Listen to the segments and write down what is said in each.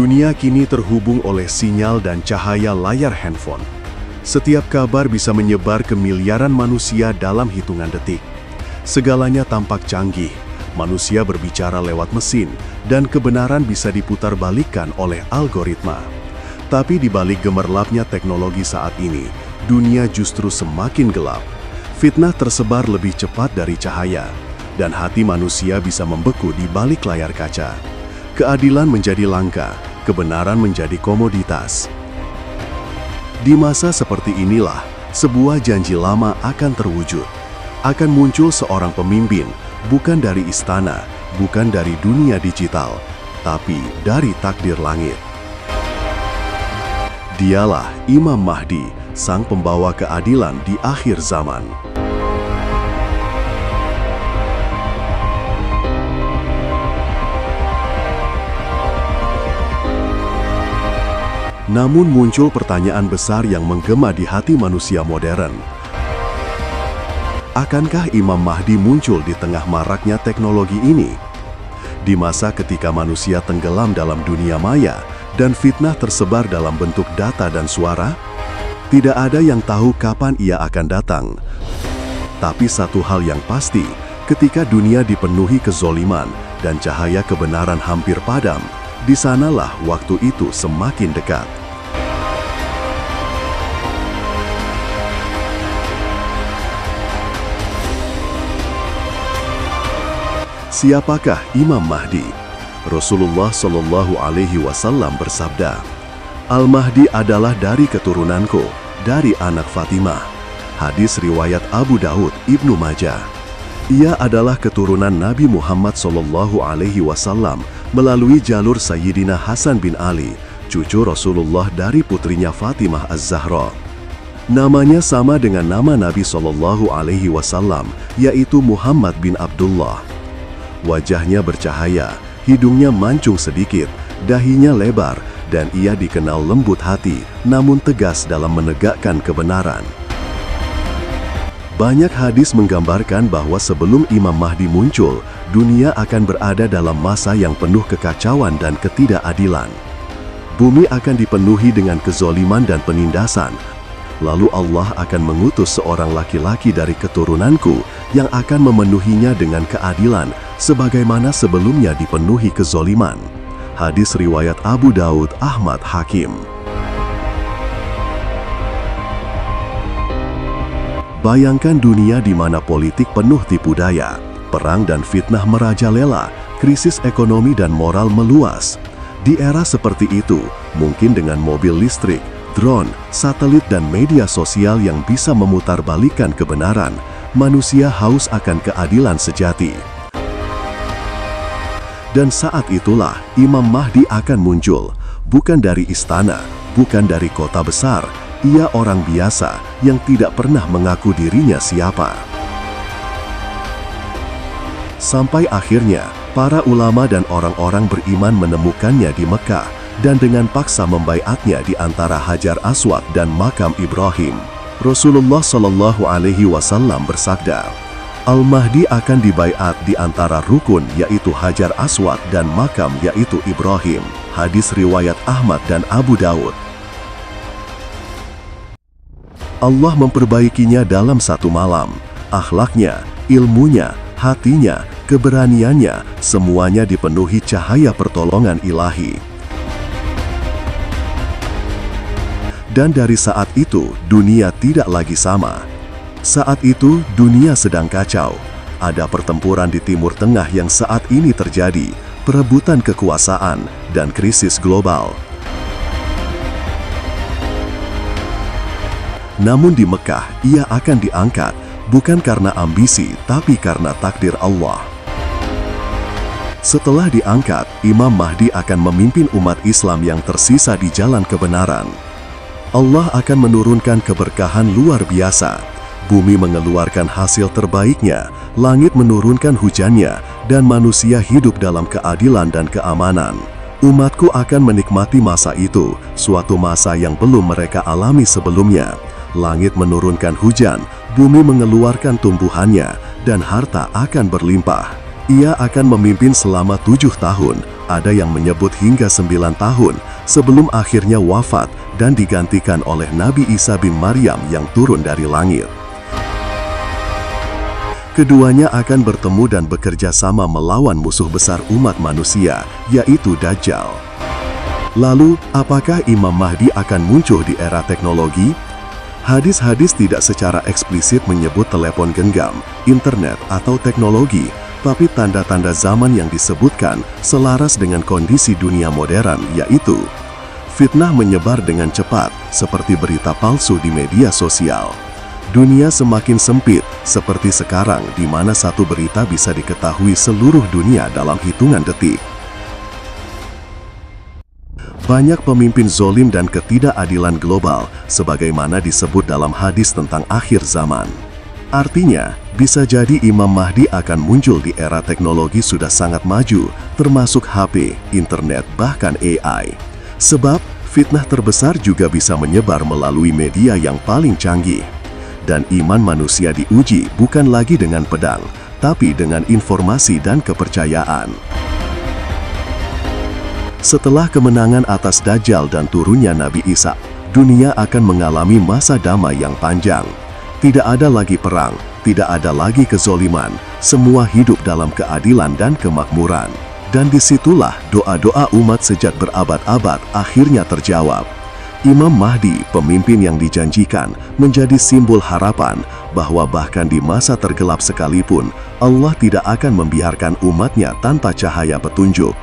Dunia kini terhubung oleh sinyal dan cahaya layar handphone. Setiap kabar bisa menyebar ke miliaran manusia dalam hitungan detik. Segalanya tampak canggih, manusia berbicara lewat mesin, dan kebenaran bisa diputarbalikkan oleh algoritma. Tapi di balik gemerlapnya teknologi saat ini, dunia justru semakin gelap. Fitnah tersebar lebih cepat dari cahaya, dan hati manusia bisa membeku di balik layar kaca. Keadilan menjadi langka, kebenaran menjadi komoditas. Di masa seperti inilah, sebuah janji lama akan terwujud. Akan muncul seorang pemimpin, bukan dari istana, bukan dari dunia digital, tapi dari takdir langit. Dialah Imam Mahdi, sang pembawa keadilan di akhir zaman. Namun muncul pertanyaan besar yang menggema di hati manusia modern. Akankah Imam Mahdi muncul di tengah maraknya teknologi ini? Di masa ketika manusia tenggelam dalam dunia maya dan fitnah tersebar dalam bentuk data dan suara, tidak ada yang tahu kapan ia akan datang. Tapi satu hal yang pasti, ketika dunia dipenuhi kezoliman dan cahaya kebenaran hampir padam, di sanalah waktu itu semakin dekat. Siapakah Imam Mahdi? Rasulullah Shallallahu Alaihi Wasallam bersabda, Al-Mahdi adalah dari keturunanku, dari anak Fatimah. Hadis riwayat Abu Daud, Ibnu Majah. Ia adalah keturunan Nabi Muhammad Shallallahu Alaihi Wasallam melalui jalur Sayyidina Hasan bin Ali, cucu Rasulullah dari putrinya Fatimah Az-Zahra. Namanya sama dengan nama Nabi Shallallahu Alaihi Wasallam, yaitu Muhammad bin Abdullah. Wajahnya bercahaya, hidungnya mancung sedikit, dahinya lebar, dan ia dikenal lembut hati, namun tegas dalam menegakkan kebenaran. Banyak hadis menggambarkan bahwa sebelum Imam Mahdi muncul, dunia akan berada dalam masa yang penuh kekacauan dan ketidakadilan. Bumi akan dipenuhi dengan kezoliman dan penindasan. Lalu Allah akan mengutus seorang laki-laki dari keturunanku yang akan memenuhinya dengan keadilan, sebagaimana sebelumnya dipenuhi kezoliman. Hadis riwayat Abu Daud, Ahmad, Hakim. Bayangkan dunia di mana politik penuh tipu daya, perang dan fitnah merajalela, krisis ekonomi dan moral meluas. Di era seperti itu, mungkin dengan mobil listrik, drone, satelit dan media sosial yang bisa memutarbalikkan kebenaran, manusia haus akan keadilan sejati. Dan saat itulah Imam Mahdi akan muncul, bukan dari istana, bukan dari kota besar. Ia orang biasa yang tidak pernah mengaku dirinya siapa. Sampai akhirnya, para ulama dan orang-orang beriman menemukannya di Mekah, dan dengan paksa membaiatnya di antara Hajar Aswad dan makam Ibrahim. Rasulullah Shallallahu Alaihi Wasallam bersabda, Al-Mahdi akan dibaiat di antara rukun yaitu Hajar Aswad dan makam yaitu Ibrahim. Hadis riwayat Ahmad dan Abu Daud. Allah memperbaikinya dalam satu malam. Akhlaknya, ilmunya, hatinya, keberaniannya, semuanya dipenuhi cahaya pertolongan ilahi. Dan dari saat itu, dunia tidak lagi sama. Saat itu, dunia sedang kacau. Ada pertempuran di Timur Tengah yang saat ini terjadi, perebutan kekuasaan, dan krisis global. Namun di Mekah, ia akan diangkat, bukan karena ambisi, tapi karena takdir Allah. Setelah diangkat, Imam Mahdi akan memimpin umat Islam yang tersisa di jalan kebenaran. Allah akan menurunkan keberkahan luar biasa. Bumi mengeluarkan hasil terbaiknya, langit menurunkan hujannya, dan manusia hidup dalam keadilan dan keamanan. Umatku akan menikmati masa itu, suatu masa yang belum mereka alami sebelumnya. Langit menurunkan hujan, bumi mengeluarkan tumbuhannya, dan harta akan berlimpah. Ia akan memimpin selama 7 tahun, ada yang menyebut hingga 9 tahun sebelum akhirnya wafat dan digantikan oleh Nabi Isa bin Maryam yang turun dari langit. Keduanya akan bertemu dan bekerja sama melawan musuh besar umat manusia, yaitu Dajjal. Lalu, apakah Imam Mahdi akan muncul di era teknologi? Hadis-hadis tidak secara eksplisit menyebut telepon genggam, internet, atau teknologi, tapi tanda-tanda zaman yang disebutkan selaras dengan kondisi dunia modern, yaitu fitnah menyebar dengan cepat, seperti berita palsu di media sosial. Dunia semakin sempit, seperti sekarang di mana satu berita bisa diketahui seluruh dunia dalam hitungan detik. Banyak pemimpin zolim dan ketidakadilan global, sebagaimana disebut dalam hadis tentang akhir zaman. Artinya, bisa jadi Imam Mahdi akan muncul di era teknologi sudah sangat maju, termasuk HP, internet, bahkan AI. Sebab, fitnah terbesar juga bisa menyebar melalui media yang paling canggih. Dan iman manusia diuji bukan lagi dengan pedang, tapi dengan informasi dan kepercayaan. Setelah kemenangan atas Dajjal dan turunnya Nabi Isa, dunia akan mengalami masa damai yang panjang. Tidak ada lagi perang, tidak ada lagi kezoliman, semua hidup dalam keadilan dan kemakmuran. Dan disitulah doa-doa umat sejak berabad-abad akhirnya terjawab. Imam Mahdi, pemimpin yang dijanjikan, menjadi simbol harapan bahwa bahkan di masa tergelap sekalipun, Allah tidak akan membiarkan umatnya tanpa cahaya petunjuk.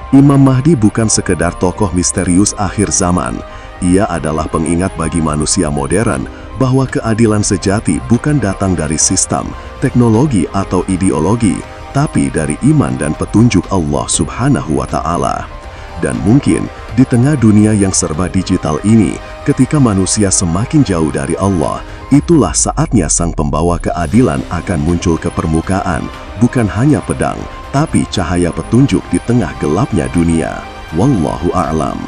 Imam Mahdi bukan sekedar tokoh misterius akhir zaman. Ia adalah pengingat bagi manusia modern bahwa keadilan sejati bukan datang dari sistem, teknologi, atau ideologi, tapi dari iman dan petunjuk Allah Subhanahu wa Ta'ala. Dan mungkin di tengah dunia yang serba digital ini, ketika manusia semakin jauh dari Allah, itulah saatnya sang pembawa keadilan akan muncul ke permukaan, bukan hanya pedang, tapi cahaya petunjuk di tengah gelapnya dunia. Wallahu a'lam.